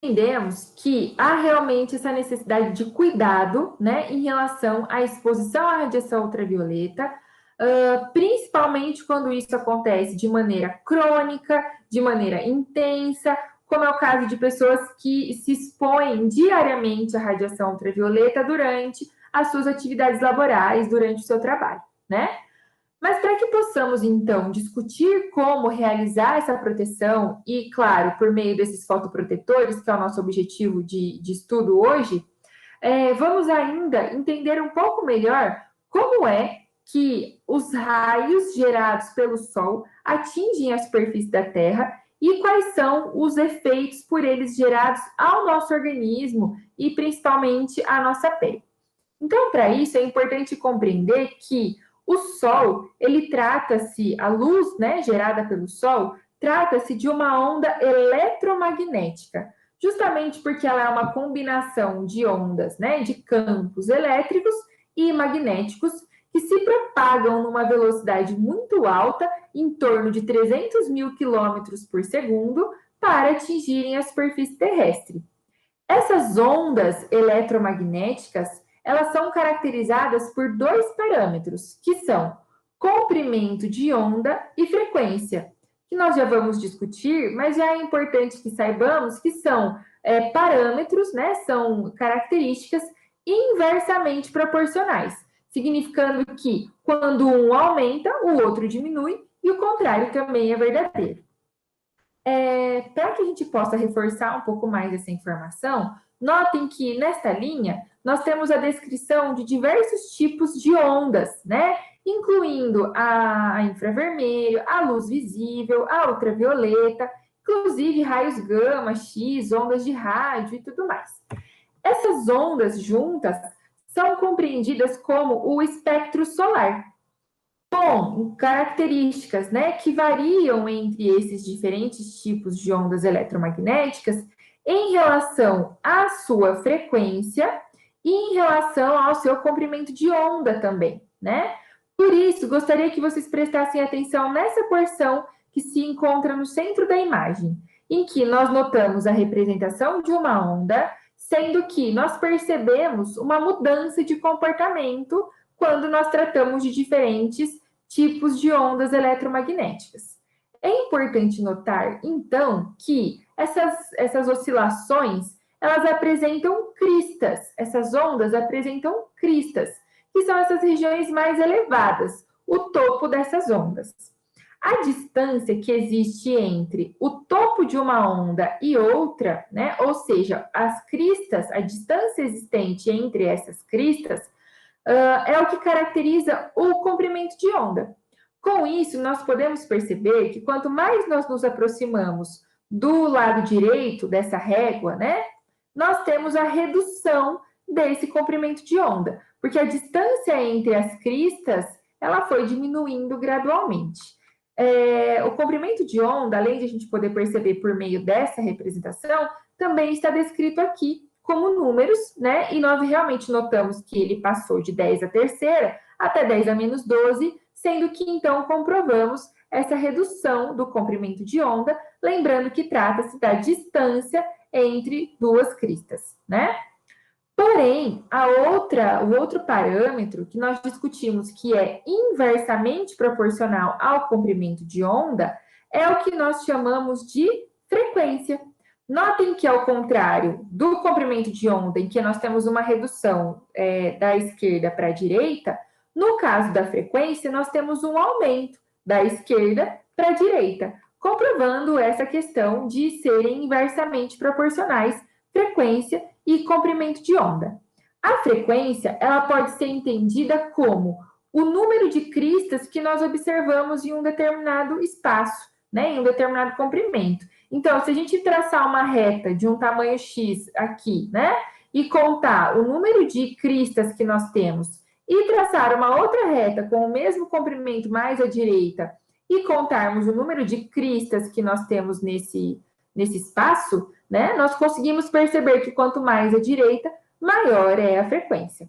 entendemos que há realmente essa necessidade de cuidado, né, em relação à exposição à radiação ultravioleta, principalmente quando isso acontece de maneira crônica, de maneira intensa, como é o caso de pessoas que se expõem diariamente à radiação ultravioleta durante as suas atividades laborais, durante o seu trabalho, né? Mas para que possamos, então, discutir como realizar essa proteção, e, claro, por meio desses fotoprotetores, que é o nosso objetivo de estudo hoje, vamos ainda entender um pouco melhor como é que os raios gerados pelo Sol atingem a superfície da Terra e quais são os efeitos por eles gerados ao nosso organismo e principalmente à nossa pele. Então, para isso, é importante compreender que o Sol, ele trata-se, a luz, né, gerada pelo Sol, trata-se de uma onda eletromagnética, justamente porque ela é uma combinação de ondas, né, de campos elétricos e magnéticos que se propagam numa velocidade muito alta, em torno de 300 mil quilômetros por segundo, para atingirem a superfície terrestre. Essas ondas eletromagnéticas, elas são caracterizadas por dois parâmetros, que são comprimento de onda e frequência, que nós já vamos discutir, mas já é importante que saibamos que são parâmetros, né, são características inversamente proporcionais, significando que quando um aumenta, o outro diminui, e o contrário também é verdadeiro. Para que a gente possa reforçar um pouco mais essa informação, notem que nesta linha nós temos a descrição de diversos tipos de ondas, né? Incluindo a infravermelho, a luz visível, a ultravioleta, inclusive raios gama, X, ondas de rádio e tudo mais. Essas ondas juntas são compreendidas como o espectro solar, com características, né, que variam entre esses diferentes tipos de ondas eletromagnéticas em relação à sua frequência e em relação ao seu comprimento de onda também, né? Por isso, gostaria que vocês prestassem atenção nessa porção que se encontra no centro da imagem, em que nós notamos a representação de uma onda, sendo que nós percebemos uma mudança de comportamento quando nós tratamos de diferentes tipos de ondas eletromagnéticas. É importante notar, então, que essas oscilações, elas apresentam cristas, essas ondas apresentam cristas, que são essas regiões mais elevadas, o topo dessas ondas. A distância que existe entre o topo de uma onda e outra, né, ou seja, as cristas, a distância existente entre essas cristas, é o que caracteriza o comprimento de onda. Com isso, nós podemos perceber que quanto mais nós nos aproximamos do lado direito dessa régua, né, nós temos a redução desse comprimento de onda, porque a distância entre as cristas, ela foi diminuindo gradualmente. O comprimento de onda, além de a gente poder perceber por meio dessa representação, também está descrito aqui como números, né? E nós realmente notamos que ele passou de 10 à terceira até 10 a menos 12, sendo que então comprovamos essa redução do comprimento de onda, lembrando que trata-se da distância entre duas cristas, né? Porém, o outro parâmetro que nós discutimos que é inversamente proporcional ao comprimento de onda é o que nós chamamos de frequência. Notem que, ao contrário do comprimento de onda, em que nós temos uma redução da esquerda para a direita, no caso da frequência, nós temos um aumento da esquerda para a direita, comprovando essa questão de serem inversamente proporcionais frequência e comprimento de onda. A frequência, ela pode ser entendida como o número de cristas que nós observamos em um determinado espaço, né, em um determinado comprimento. Então, se a gente traçar uma reta de um tamanho X aqui, né, e contar o número de cristas que nós temos e traçar uma outra reta com o mesmo comprimento mais à direita e contarmos o número de cristas que nós temos nesse espaço, né, nós conseguimos perceber que quanto mais à direita, maior é a frequência.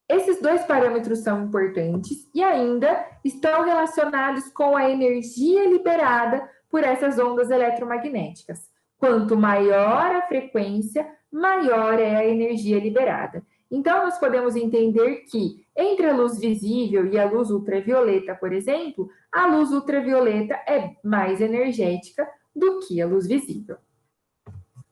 Esses dois parâmetros são importantes e ainda estão relacionados com a energia liberada por essas ondas eletromagnéticas. quanto maior a frequência, maior é a energia liberada. Então, nós podemos entender que entre a luz visível e a luz ultravioleta, por exemplo, a luz ultravioleta é mais energética do que a luz visível.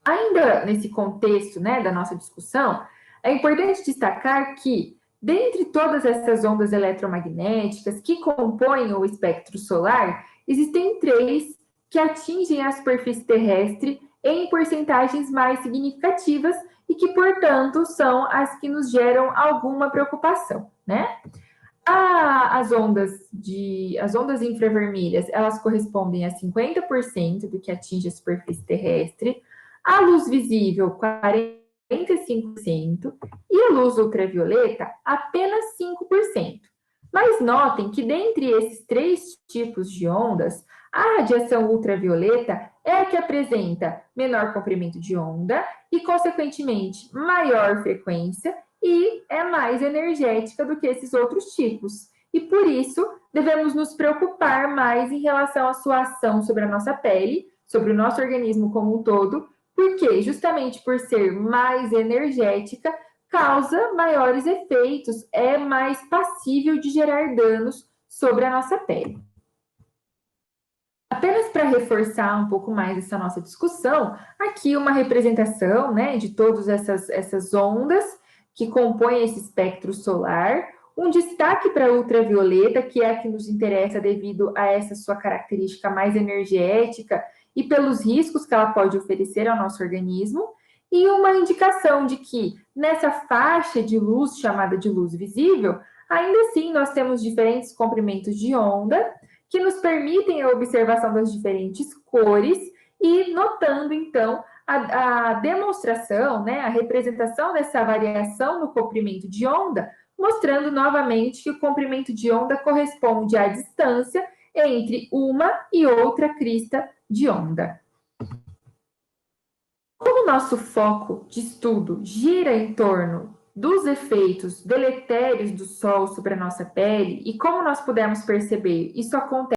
Ainda nesse contexto, né, da nossa discussão, é importante destacar que, dentre todas essas ondas eletromagnéticas que compõem o espectro solar, existem 3 que atingem a superfície terrestre em porcentagens mais significativas e que, portanto, são as que nos geram alguma preocupação, né? As ondas infravermelhas, elas correspondem a 50% do que atinge a superfície terrestre, a luz visível, 45%, e a luz ultravioleta, apenas 5%. Mas notem que dentre esses 3 tipos de ondas, a radiação ultravioleta é a que apresenta menor comprimento de onda e, consequentemente, maior frequência e é mais energética do que esses outros tipos. E por isso, devemos nos preocupar mais em relação à sua ação sobre a nossa pele, sobre o nosso organismo como um todo, porque justamente por ser mais energética, causa maiores efeitos, é mais passível de gerar danos sobre a nossa pele. Apenas para reforçar um pouco mais essa nossa discussão, aqui uma representação, né, de todas essas ondas que compõem esse espectro solar, um destaque para a ultravioleta, que é a que nos interessa devido a essa sua característica mais energética e pelos riscos que ela pode oferecer ao nosso organismo, e uma indicação de que nessa faixa de luz, chamada de luz visível, ainda assim nós temos diferentes comprimentos de onda, que nos permitem a observação das diferentes cores e notando, então, a demonstração, né, a representação dessa variação no comprimento de onda, mostrando novamente que o comprimento de onda corresponde à distância entre uma e outra crista de onda. Como o nosso foco de estudo gira em torno dos efeitos deletérios do Sol sobre a nossa pele, e como nós pudemos perceber, isso acontece